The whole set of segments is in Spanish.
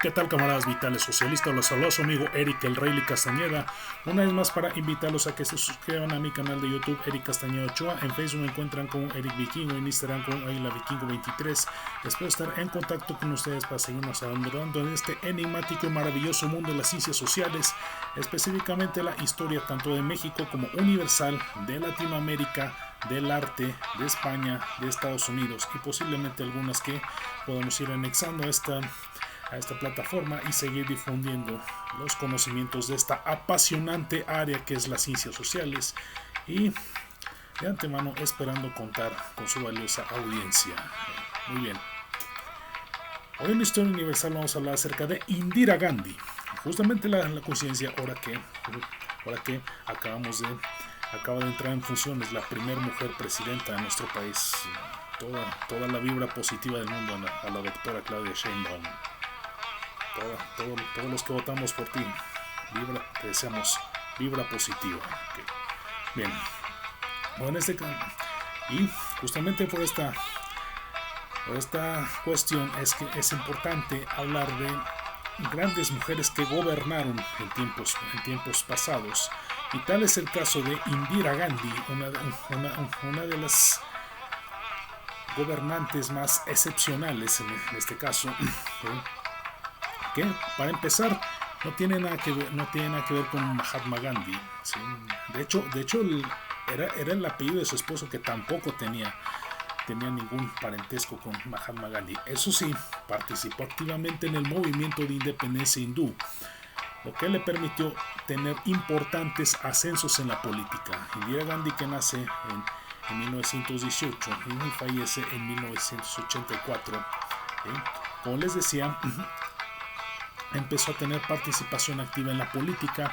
¿Qué tal, camaradas vitales socialistas? Los saluda su amigo Eric el Rey Castañeda, una vez más para invitarlos a que se suscriban a mi canal de YouTube Eric Castañeda Ochoa. En Facebook me encuentran como Eric Vikingo, en Instagram como Águila Vikingo 23. Espero estar en contacto con ustedes para seguirnos adentrando en este enigmático y maravilloso mundo de las ciencias sociales, específicamente la historia tanto de México como universal, de Latinoamérica, del arte, de España, de Estados Unidos y posiblemente algunas que podamos ir anexando a esta plataforma y seguir difundiendo los conocimientos de esta apasionante área que es las ciencias sociales, y de antemano esperando contar con su valiosa audiencia. Muy bien, hoy en la historia universal vamos a hablar acerca de Indira Gandhi, justamente la coincidencia ahora que acaba de entrar en funciones la primera mujer presidenta de nuestro país. Toda la vibra positiva del mundo a la doctora Claudia Sheinbaum. Todos los que votamos por ti, te deseamos vibra positiva. Okay. Bien, bueno, y justamente por esta cuestión es que es importante hablar de grandes mujeres que gobernaron en tiempos pasados, y tal es el caso de Indira Gandhi, una de las gobernantes más excepcionales en este caso. Que para empezar no tiene nada que ver con Mahatma Gandhi, ¿sí? De hecho era el apellido de su esposo, que tampoco tenía ningún parentesco con Mahatma Gandhi. Eso sí, participó activamente en el movimiento de independencia hindú, lo que le permitió tener importantes ascensos en la política. Indira Gandhi, que nace en 1918 y fallece en 1984, ¿sí? Como les decía, empezó a tener participación activa en la política,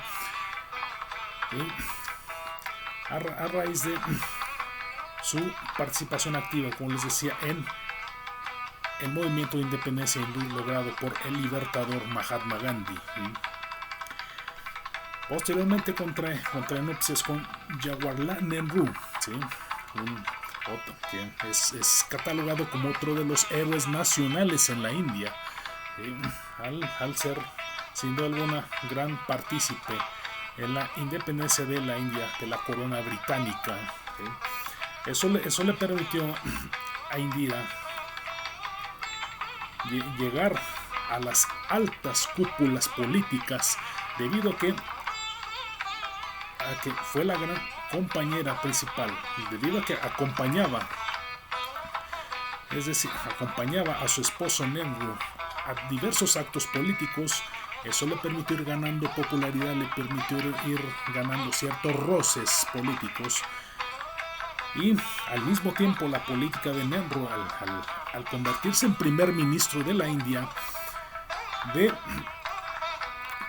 a raíz de su participación activa, como les decía, en el movimiento de independencia hindú logrado por el libertador Mahatma Gandhi. Posteriormente contrae nupcias con Jawaharlal Nehru, ¿sí? Que es catalogado como otro de los héroes nacionales en la India, al ser sin duda alguna gran partícipe en la independencia de la India de la corona británica. Eso le permitió a Indira llegar a las altas cúpulas políticas, debido a que fue la gran compañera principal, debido a que acompañaba a su esposo Nehru a diversos actos políticos. Eso le permitió ir ganando popularidad, le permitió ir ganando ciertos roces políticos, y al mismo tiempo la política de Nehru, al convertirse en primer ministro de la India, de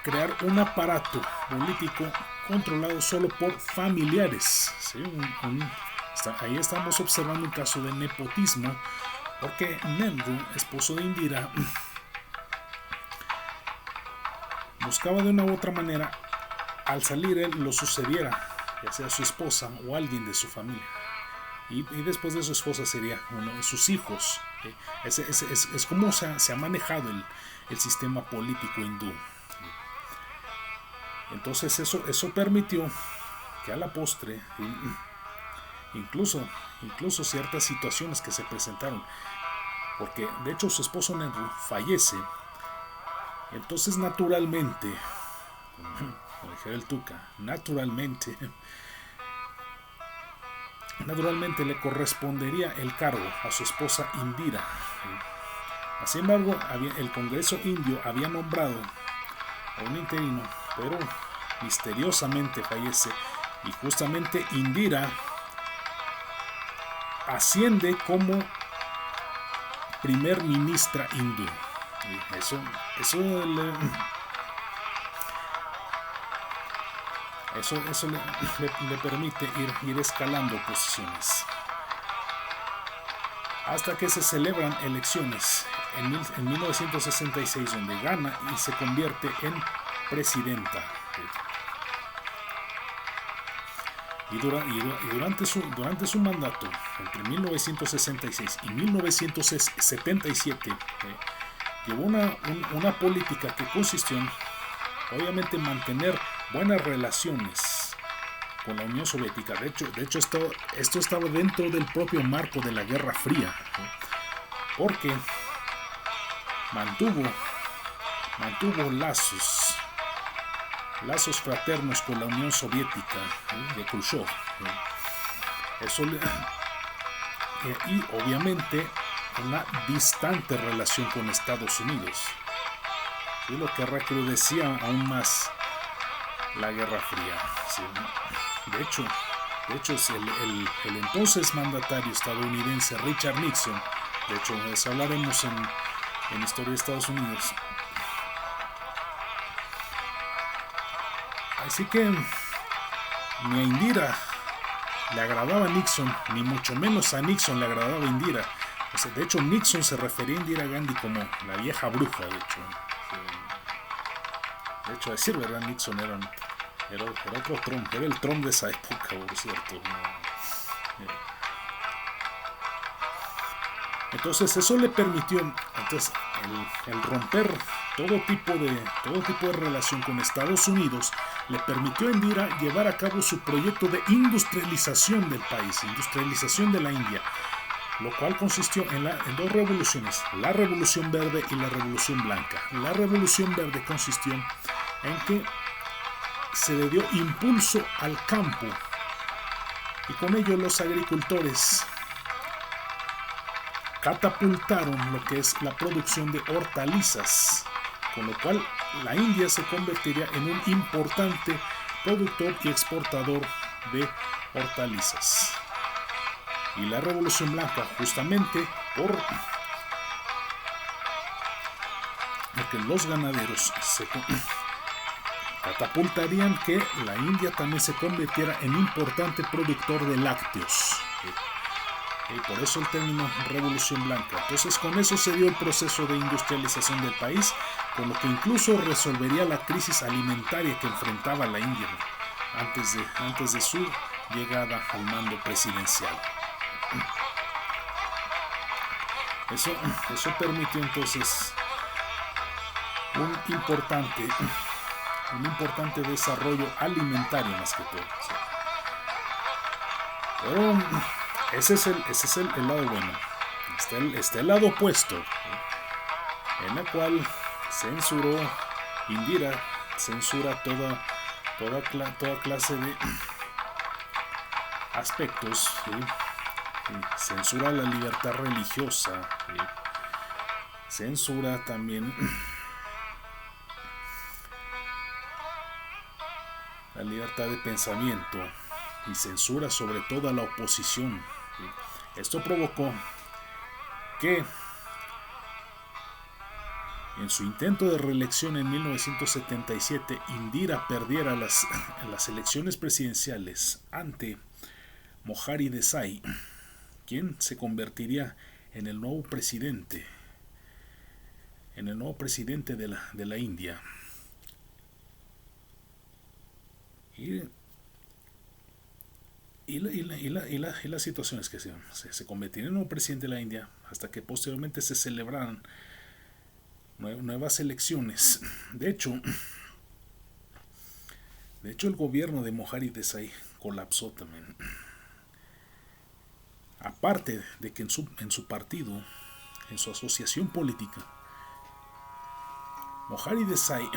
crear un aparato político controlado solo por familiares, ¿sí? Ahí estamos observando un caso de nepotismo, porque Nehru, esposo de Indira, buscaba de una u otra manera, al salir él, lo sucediera, ya sea su esposa o alguien de su familia, y después de su esposa sería uno de sus hijos. Es como se ha manejado el sistema político hindú. Entonces eso permitió que a la postre, incluso ciertas situaciones que se presentaron, porque de hecho su esposo Nehru fallece. Entonces naturalmente, como dijera el Tuca, naturalmente le correspondería el cargo a su esposa Indira. Sin embargo, el Congreso indio había nombrado a un interino, pero misteriosamente fallece, y justamente Indira asciende como primer ministra hindú. Eso le permite ir escalando posiciones, hasta que se celebran elecciones en 1966, donde gana y se convierte en presidenta. Y durante su mandato, entre 1966 y 1977, llevó una política que consistió en, obviamente, mantener buenas relaciones con la Unión Soviética. De hecho esto estaba dentro del propio marco de la Guerra Fría, ¿no? Porque mantuvo lazos fraternos con la Unión Soviética, ¿no? De Khrushchev, ¿no? Y obviamente una distante relación con Estados Unidos, ¿sí? Lo que recrudecía aún más la Guerra Fría, ¿sí? De hecho el entonces mandatario estadounidense Richard Nixon, de hecho de eso hablaremos en Historia de Estados Unidos. Así que ni a Indira le agradaba a Nixon, ni mucho menos a Nixon le agradaba a Indira. O sea, de hecho, Nixon se refería a Indira Gandhi como la vieja bruja, de hecho. De hecho, a decir verdad, Nixon era otro Trump, era el Trump de esa época, por cierto. Entonces, eso le permitió el romper todo tipo de relación con Estados Unidos. Le permitió a Indira llevar a cabo su proyecto de industrialización del país, industrialización de la India, lo cual consistió en dos revoluciones, la Revolución Verde y la Revolución Blanca. La Revolución Verde consistió en que se le dio impulso al campo y con ello los agricultores catapultaron lo que es la producción de hortalizas, con lo cual la India se convertiría en un importante productor y exportador de hortalizas. Y la Revolución Blanca, justamente porque los ganaderos se catapultarían que la India también se convirtiera en importante productor de lácteos. Y por eso el término Revolución Blanca. Entonces, con eso se dio el proceso de industrialización del país, con lo que incluso resolvería la crisis alimentaria que enfrentaba la India antes de su llegada al mando presidencial. Eso permitió entonces un importante desarrollo alimentario, más que todo, ¿sí? Pero ese es el lado bueno. Está el lado opuesto, ¿sí? En la cual Indira censura toda clase de aspectos, ¿sí? Censura la libertad religiosa, ¿sí? Censura también la libertad de pensamiento y censura sobre todo a la oposición, ¿sí? Esto provocó que en su intento de reelección en 1977 Indira perdiera las elecciones presidenciales ante Mohari Desai, quien se convertiría en el nuevo presidente de la India. Y la situación es que se convertiría en el nuevo presidente de la India hasta que posteriormente se celebraran nuevas elecciones. De hecho, el gobierno de Mohari Desai colapsó también. Aparte de que en su partido, en su asociación política, Mohari Desai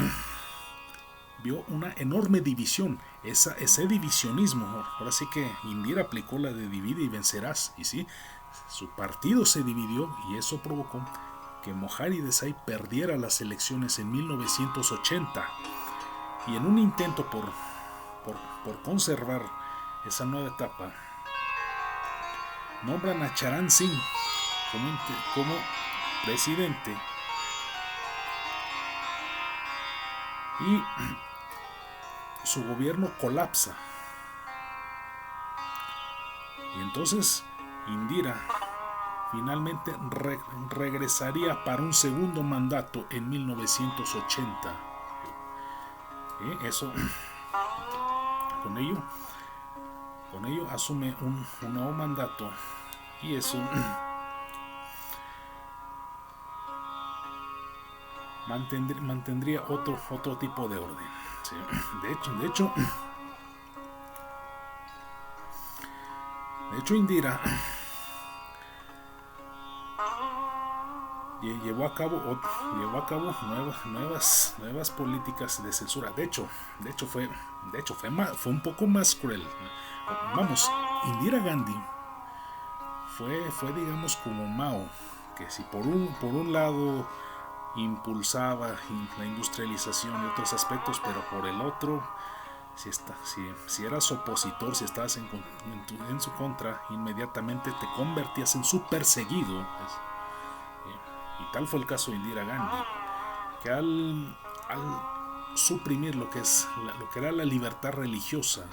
vio una enorme división, ese divisionismo. Ahora sí que Indira aplicó la de divide y vencerás, y sí, su partido se dividió y eso provocó que Mohari Desai perdiera las elecciones en 1980, y en un intento por conservar esa nueva etapa, nombran a Charan Singh como presidente, y su gobierno colapsa. Y entonces Indira finalmente regresaría para un segundo mandato en 1980. Eso, con ello asume un nuevo mandato, y eso mantendría otro tipo de orden. ¿Sí? De hecho Indira llevó a cabo nuevas políticas de censura. De hecho fue un poco más cruel. Vamos, Indira Gandhi fue digamos como Mao, que si por un lado impulsaba la industrialización y otros aspectos, pero por el otro, si eras opositor, si estabas en su contra, inmediatamente te convertías en su perseguido. Y tal fue el caso de Indira Gandhi, que al suprimir lo que era la libertad religiosa,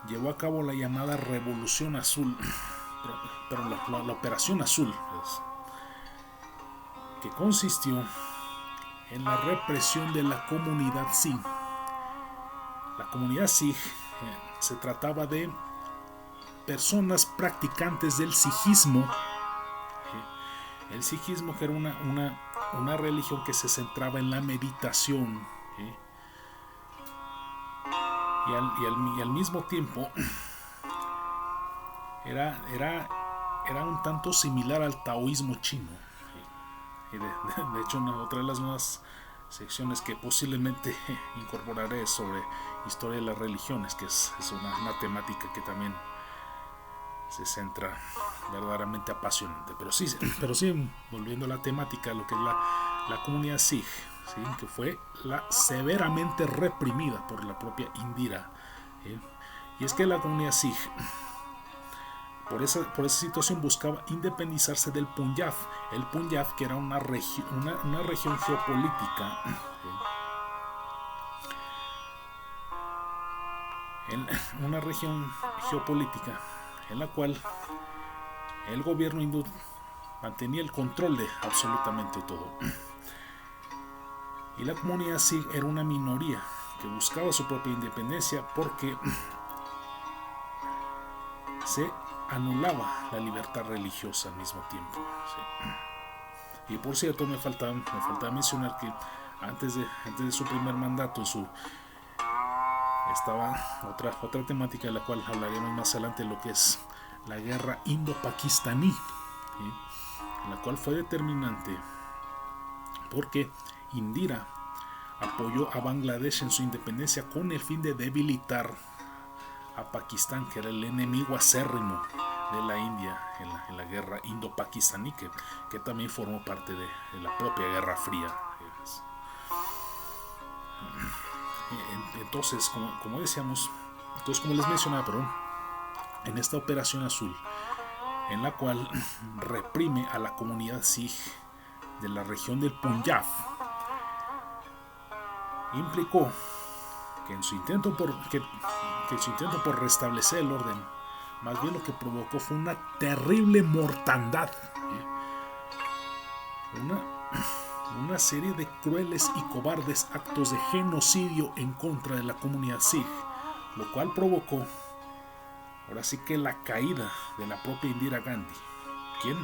llevó a cabo la llamada Revolución Azul, pero la Operación Azul, que consistió en la represión de la comunidad Sikh. La comunidad Sikh se trataba de personas practicantes del Sikhismo. El Sikhismo, que era una religión que se centraba en la meditación, y al mismo tiempo era un tanto similar al taoísmo chino. Y de hecho, otra de las nuevas secciones que posiblemente incorporaré sobre historia de las religiones, que es una temática que también se centra verdaderamente apasionante. Pero sí, volviendo a la temática, lo que es la comunidad Sikh, ¿sí? Que fue severamente reprimida por la propia Indira. Y es que la comunidad Sikh, por esa situación, buscaba independizarse del Punjab. El Punjab, que era una región geopolítica, una región geopolítica en la cual el gobierno hindú mantenía el control de absolutamente todo. Y la comunidad Sikh era una minoría que buscaba su propia independencia porque se anulaba la libertad religiosa al mismo tiempo. ¿Sí? Y por cierto, me faltaba mencionar que antes de su primer mandato, estaba otra temática de la cual hablaremos más adelante, lo que es la guerra indo-pakistaní, ¿sí? La cual fue determinante porque Indira apoyó a Bangladesh en su independencia con el fin de debilitar a Pakistán, que era el enemigo acérrimo de la India en la guerra indo-pakistaní, que también formó parte de la propia Guerra Fría. Entonces, como decíamos, como les mencionaba, en esta Operación Azul, en la cual reprime a la comunidad Sikh de la región del Punjab, implicó que en su intento por restablecer el orden, más bien lo que provocó fue una terrible mortandad, una serie de crueles y cobardes actos de genocidio en contra de la comunidad Sikh, lo cual provocó ahora sí que la caída de la propia Indira Gandhi, quien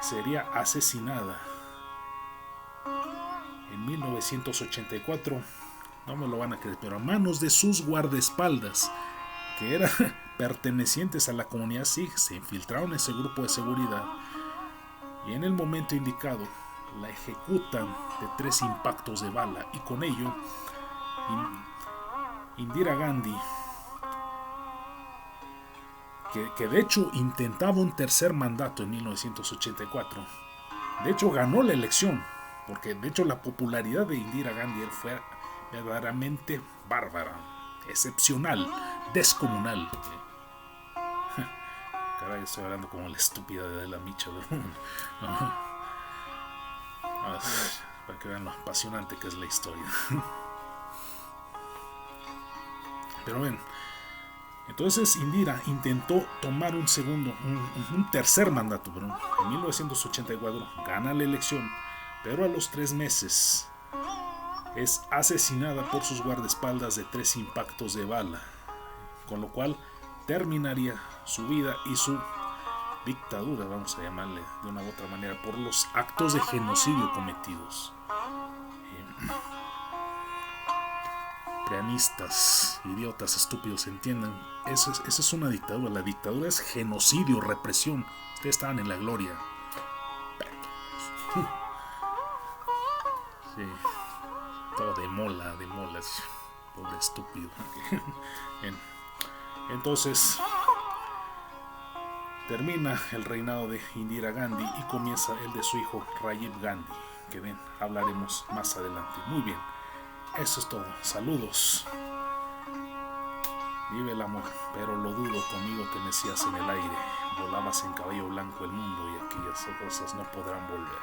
sería asesinada en 1984, no me lo van a creer, pero a manos de sus guardaespaldas, que eran pertenecientes a la comunidad Sikh. Se infiltraron en ese grupo de seguridad y en el momento indicado la ejecutan de 3 impactos de bala, y con ello Indira Gandhi, que de hecho intentaba un tercer mandato en 1984, de hecho ganó la elección, porque de hecho la popularidad de Indira Gandhi fue verdaderamente bárbara, excepcional, descomunal. Caray, estoy hablando como la estúpida de la Micha, para que vean lo apasionante que es la historia. Pero bueno, entonces Indira intentó tomar un tercer mandato, en 1984 gana la elección, pero a los 3 meses es asesinada por sus guardaespaldas de 3 impactos de bala, con lo cual terminaría su vida y su dictadura, vamos a llamarle de una u otra manera, por los actos de genocidio cometidos. Preanistas, idiotas, estúpidos, entiendan, esa es una dictadura. La dictadura es genocidio, represión. Ustedes estaban en la gloria. Sí, todo de molas, pobre estúpido. Entonces termina el reinado de Indira Gandhi y comienza el de su hijo Rajiv Gandhi, que ven, hablaremos más adelante. Muy bien, eso es todo. Saludos. Vive el amor, pero lo dudo, conmigo te mecías en el aire, volabas en caballo blanco el mundo y aquellas cosas no podrán volver.